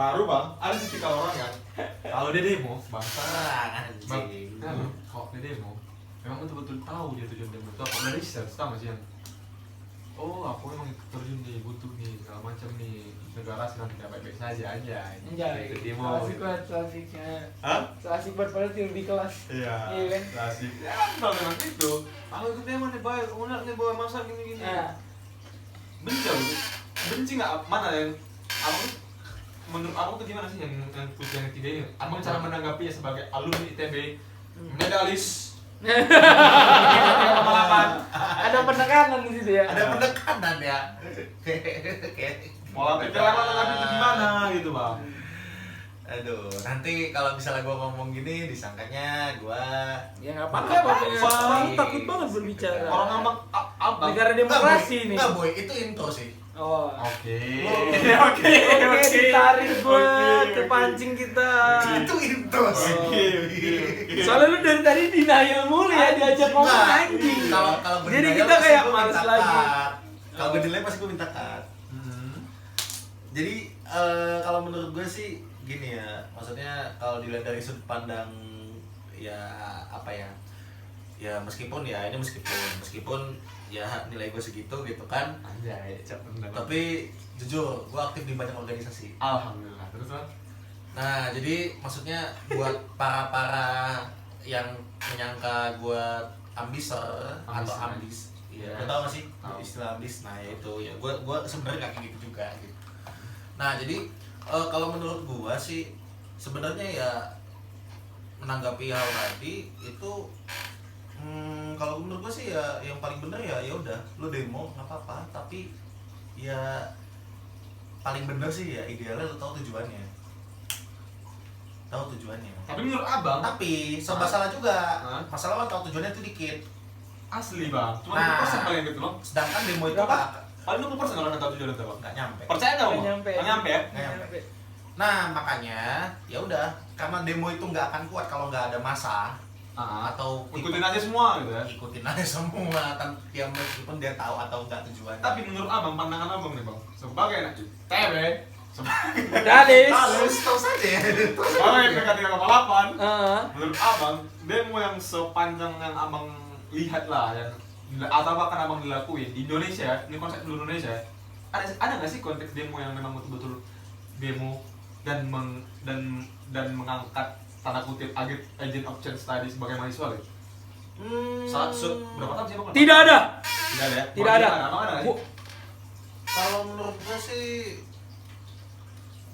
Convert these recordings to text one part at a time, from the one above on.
Baru bang, ada tipikal orang kan. Kalau dia demo, bang. Anjing. Kalau dia demo, memang betul-betul tahu dia tujuan demo itu apa. Udah riset, tahu nggak sih yang aku emang terjun nih, butuh nih, segala macam nih. Negara sedang tidak baik-baik saja aja. Anjay, Itu demo. klasiknya. Hah? Klasik buat pada di kelas. Iya. Iya kan? Klasik. Ya kan kalau memang itu. Aku ikut demo nih, baik. Unak nih bawa masa gini-gini. Nah, Benci aku tuh. Benci nggak? Mana yang aku menurut aku tuh gimana sih yang ketiga ini? Abang cara menanggapinya sebagai alumni ITB, medalis. ada penekanan di situ ya. Ada penekanan ya. Pola pikir orang itu gimana gitu bang? Aduh, nanti kalau misalnya gua ngomong gini disangkanya gua Ya nggak apa-apa. Takut banget berbicara. Orang abang. Negara demokrasi nih. Enggak, boy, itu intro sih. Oh. Oke. Oke, ditarik gua ke pancing kita. Itu intro sih. Soalnya lu dari tadi denial mulu ya diajak ngomong Nah, anjing. Kalau gua Jadi denial kita pasti kayak gua males minta lagi. cut. Kalau gue delay pasti gue minta cut. Jadi kalau menurut gue sih gini ya, maksudnya kalau dilihat dari sudut pandang ya apa ya, ya meskipun ya nilai gue segitu gitu kan, Anjay, cepet. tapi jujur gue aktif di banyak organisasi. Alhamdulillah. Terus bang? Nah jadi maksudnya buat para yang menyangka gue ambiser atau ambis, ya lo tau gak sih istilah ambis? Nah ya itu ya gue sebenarnya gak kayak gitu juga gitu. Nah jadi kalau menurut gue sih sebenarnya ya menanggapi hal tadi itu kalau menurut gue sih ya yang paling bener ya udah lo demo nggak apa-apa, tapi ya paling bener sih ya idealnya lo tahu tujuannya. Tapi menurut abang, Tapi serba salah juga. Hah? Masalah lo tahu tujuannya itu dikit. asli bang. Cuma Nah. 20% paling gitu loh. Sedangkan demo itu Berapa? Paling 20% kalau nggak tahu tujuan itu bang. nggak nyampe. Percaya nggak bang? Nggak nyampe. Nggak nyampe ya? Nggak nyampe. Nah makanya ya udah, karena demo itu nggak akan kuat kalau nggak ada masa atau Ikutin aja semua gitu ya. ikutin aja semua kan, ya meskipun dia tahu atau nggak tujuannya. Tapi menurut abang, pandangan abang nih bang, sebagai anak ITB, Dalis. Halus, tahu saja ya. sebagai PK 3,8, Heeh. menurut abang, demo yang sepanjang yang abang lihat lah, yang atau bahkan abang dilakuin di Indonesia, ini konsep seluruh Indonesia, ada nggak sih konteks demo yang memang betul-betul demo dan mengangkat tanda kutip agent of change tadi sebagai mahasiswa gitu? Berapa tahun sih bang? Tidak ada. Tidak ada ya? Tidak ada. Abang ada nggak sih? Kalau menurut gue sih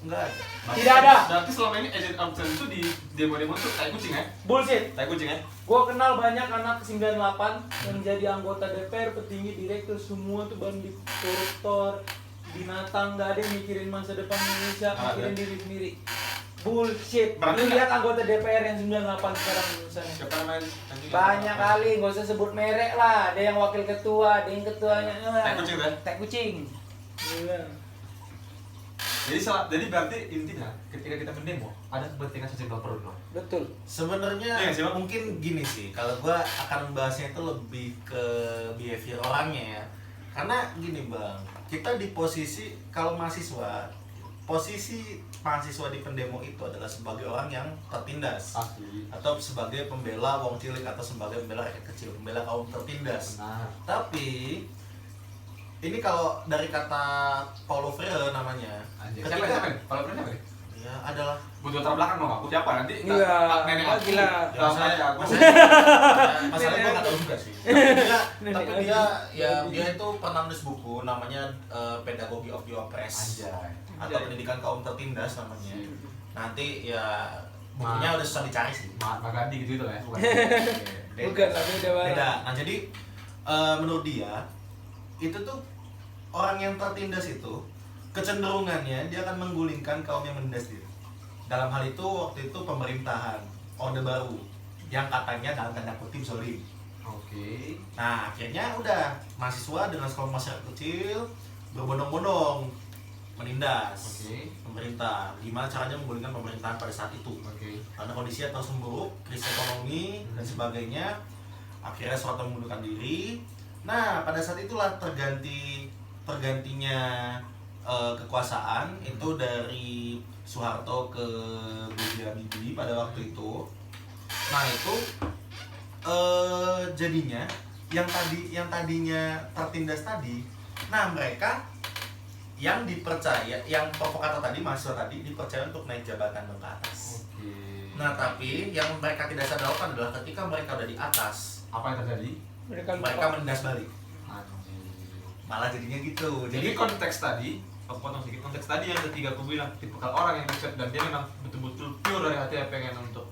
nggak ada. Tidak ada. Berarti selama ini agent of change itu di demo-demo itu tai kucing ya? Bullshit. Tai kucing ya? Gua kenal banyak anak 98 yang jadi anggota DPR, petinggi, direktur, semua tuh bandit, koruptor, binatang, nggak ada yang mikirin masa depan Indonesia, mikirin diri sendiri. Bullshit. Berarti Lu nggak- lihat anggota DPR yang 98 sekarang misalnya. Siapa namanya? Banyak kali, nggak usah sebut merek lah. Ada yang wakil ketua, ada yang ketuanya. Tai kucing tuh ya? Tai kucing. Iya. Jadi berarti intinya ketika kita mendemo ada kepentingan sosial perut bang. Betul. Sebenarnya Iya sih, Bang. mungkin gini sih, kalau gua akan membahasnya itu lebih ke behavior orangnya ya. Karena gini bang, kita di posisi kalau mahasiswa, posisi mahasiswa di pendemo itu adalah sebagai orang yang tertindas Asli. atau sebagai pembela wong cilik atau sebagai pembela rakyat kecil, pembela kaum tertindas. Benar. Tapi ini kalau dari kata Paulo Freire namanya, Anjir. Siapa nih? Kalau pernah siapa nih? ya adalah Butuh latar belakang dong aku siapa nanti? Iya. Nenek Oh, aku. gila. Tahu saya aku. masalahnya gue nggak tahu juga sih. Tapi dia itu pernah nulis buku namanya Pedagogy of the Oppressed Anjay. atau pendidikan kaum tertindas namanya. Nanti ya bukunya udah susah dicari sih. Mahatma Gandhi gitu ya? Bukan. Bukan, tapi beda banget. Beda. Nah jadi menurut dia itu tuh orang yang tertindas itu kecenderungannya dia akan menggulingkan kaum yang menindas dia. Dalam hal itu waktu itu pemerintahan Orde Baru yang katanya dalam tanda kutip zolim. Oke. Nah akhirnya udah mahasiswa dengan sekelompok masyarakat kecil berbondong-bondong menindas pemerintah. Gimana caranya menggulingkan pemerintahan pada saat itu? Oke. Karena kondisinya terus memburuk, krisis ekonomi dan sebagainya. Akhirnya Soeharto mengundurkan diri. Nah pada saat itulah tergantinya kekuasaan itu dari Soeharto ke B.J. Habibie pada waktu itu. Nah itu jadinya yang tadinya tertindas tadi, nah mereka yang dipercaya, yang provokator tadi, mahasiswa tadi dipercaya untuk naik jabatan ke atas. Nah tapi yang mereka tidak sadarkan adalah ketika mereka udah di atas, Apa yang terjadi? mereka menindas balik. Malah jadinya gitu. Jadi konteks tadi, aku potong sedikit, konteks tadi yang ketiga aku bilang tipikal orang yang dekat dan dia memang betul-betul pure dari hati pengen untuk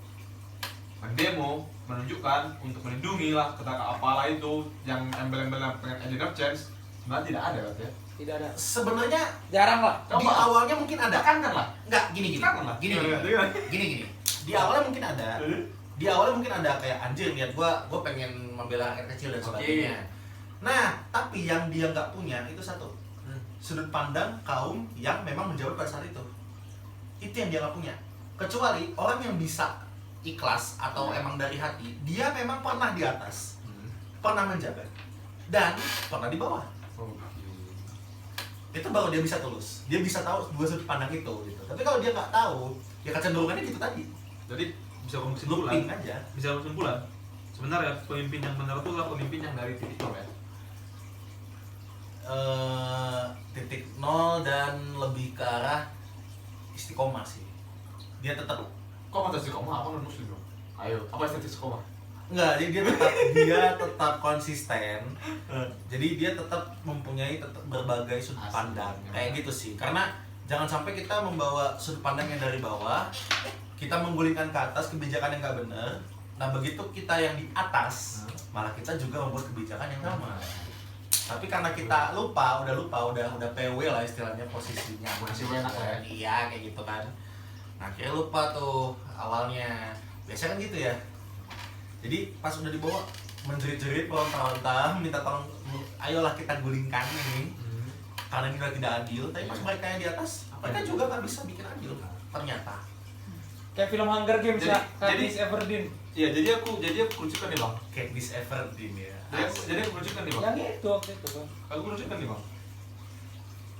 mendemo, menunjukkan, untuk melindungi lah kata apalah itu yang embel-embel yang pengen agent of change, sebenarnya tidak ada katanya. Tidak ada. Sebenarnya Jarang lah. di awalnya mungkin ada. Tekankan lah. Enggak, gini. Di awalnya mungkin ada. Di awalnya mungkin ada kayak anjir niat gua pengen membela rakyat kecil dan sebagainya. Nah, tapi yang dia nggak punya itu satu. Sudut pandang kaum yang memang menjawab pada saat itu. Itu yang dia nggak punya. Kecuali orang yang bisa ikhlas atau emang dari hati, dia memang pernah di atas, pernah menjabat, dan pernah di bawah. Itu baru dia bisa tulus, dia bisa tahu dua sudut pandang itu gitu. Tapi kalau dia nggak tahu, ya kecenderungannya gitu tadi. Jadi bisa kesimpulan Looping aja. Bisa kesimpulan sebenarnya pemimpin yang benar itu adalah pemimpin yang dari titik nol ya. Titik nol dan lebih ke arah istiqomah sih. Dia tetap Kok mata istiqomah apa non muslim dong? Ayo, apa istiqomah? enggak, dia tetap konsisten. Jadi dia tetap mempunyai berbagai sudut Asli. pandang. Kayak gitu sih. Karena jangan sampai kita membawa sudut pandang yang dari bawah, kita menggulingkan ke atas kebijakan yang nggak benar. Nah begitu kita yang di atas, malah kita juga membuat kebijakan yang sama. Tapi karena kita udah PW lah istilahnya posisinya. Masih enak ya? Iya kayak gitu kan. Nah akhirnya lupa tuh awalnya. Biasanya kan gitu ya. Jadi pas udah dibawa menjerit-jerit pelontang-pelontang minta tolong, ayolah kita gulingkan ini karena ini udah tidak adil. Tapi pas mereka yang di atas, mereka juga nggak bisa bikin adil ternyata. Kayak film Hunger Games Jadi- ya, jadi- Katniss Everdeen. Iya, jadi aku kerucutkan nih bang. Katniss Everdeen ya. Jadi aku kerucutkan nih bang. Yang itu waktu itu kan. Aku kerucutkan nih bang.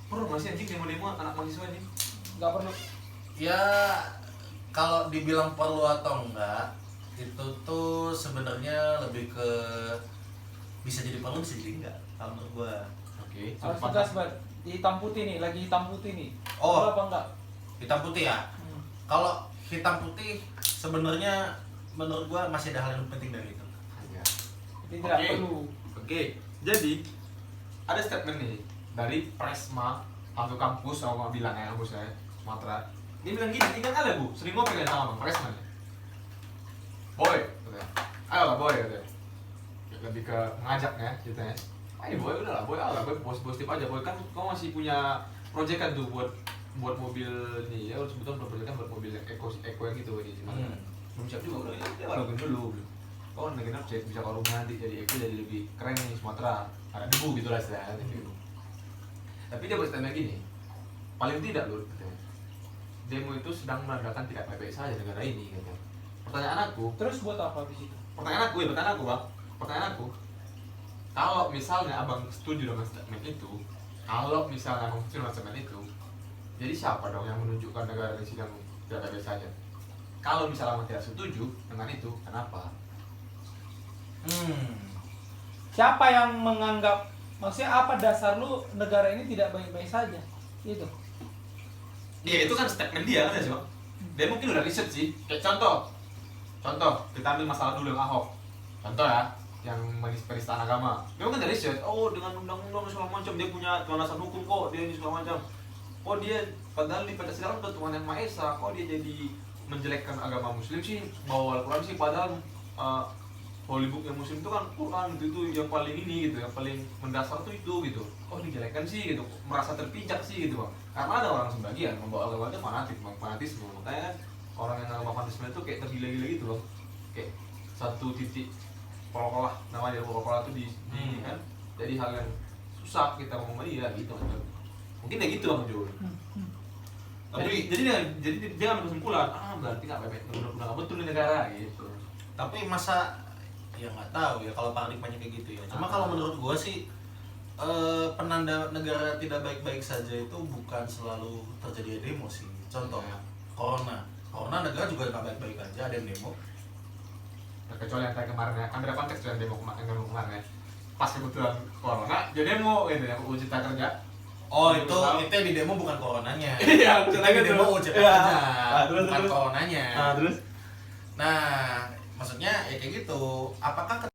Perlu masih anjing demo anak mahasiswa anjing. Nggak perlu. Ya kalau dibilang perlu atau enggak, itu tuh sebenarnya lebih ke bisa jadi perlu bisa jadi enggak kalau menurut gua. Oke. Harus tegas banget. Hitam putih nih, lagi hitam putih nih. Oh. Perlu apa enggak? Hitam putih ya. Kalau hitam putih sebenarnya menurut gua masih ada hal yang penting dari itu. Jadi tidak Oke. perlu. Oke. Jadi ada statement nih dari Presma atau kampus sama bilang ya kampus saya Sumatera. Dia bilang gini, kan ada bu, sering ngopi kan sama bang Presma nih. Boy, katanya. Ayolah boy katanya. Lebih ke mengajaknya ceritanya. Ayo boy udah lah boy bos tip aja boy kan kau masih punya project kan tuh buat mobil nih ya sebetulnya project kan buat mobil yang eco yang gitu di mana belum siap juga udah ya walaupun dulu kau lagi objek bisa kau rumah nanti jadi eco jadi lebih keren nih Sumatera ada debu gitu lah istilahnya tapi dia bertanya gini paling tidak loh katanya demo itu sedang menandakan tidak baik-baik saja negara ini katanya. Pertanyaan aku Terus buat apa di situ? pertanyaan aku kalau misalnya abang setuju dengan statement itu kalau misalnya abang setuju dengan statement itu jadi siapa dong yang menunjukkan negara ini sedang tidak baik saja kalau misalnya abang tidak setuju dengan itu kenapa Siapa yang menganggap, maksudnya apa dasar lu negara ini tidak baik-baik saja? Itu. ya itu kan statement dia kan sih bang dia mungkin udah riset sih kayak contoh kita ambil masalah dulu yang Ahok contoh ya yang penistaan agama dia kan dari riset oh dengan undang-undang segala macam dia punya landasan hukum kok dia ini segala macam oh dia padahal di Pancasila kan Tuhan yang Maha Esa kok dia jadi menjelekkan agama muslim sih bawa Al-Quran sih padahal holy book yang muslim itu kan Quran itu yang paling ini gitu yang paling mendasar tuh itu gitu oh dijelekkan sih gitu merasa terpijak sih gitu bang karena ada orang sebagian membawa agama itu fanatisme makanya kan orang yang agama fanatisme itu kayak tergila-gila gitu loh kayak satu titik pokok namanya pokok itu di kan jadi hal yang susah kita ngomong dia gitu mungkin kayak gitu bang Jul tapi jadi dia ambil kesimpulan berarti nggak baik benar betul di negara gitu Tapi masa ya nggak tahu ya kalau paradigmanya kayak gitu ya. Cuma kalau menurut gua sih penanda negara tidak baik-baik saja itu bukan selalu terjadi demo sih. contoh corona negara juga nggak baik-baik aja, ada yang demo. Nah, kecuali yang kayak kemarin ya, kan beda konteks tuh yang demo kemarin ya. Pas kebetulan corona, dia demo gitu ya, UU Cipta Kerja. Oh itu yang di demo bukan coronanya. Iya, Itu betul di demo UU Cipta Iya. Kerja, Terus, bukan terus. coronanya. Terus Nah, maksudnya ya kayak gitu. Apakah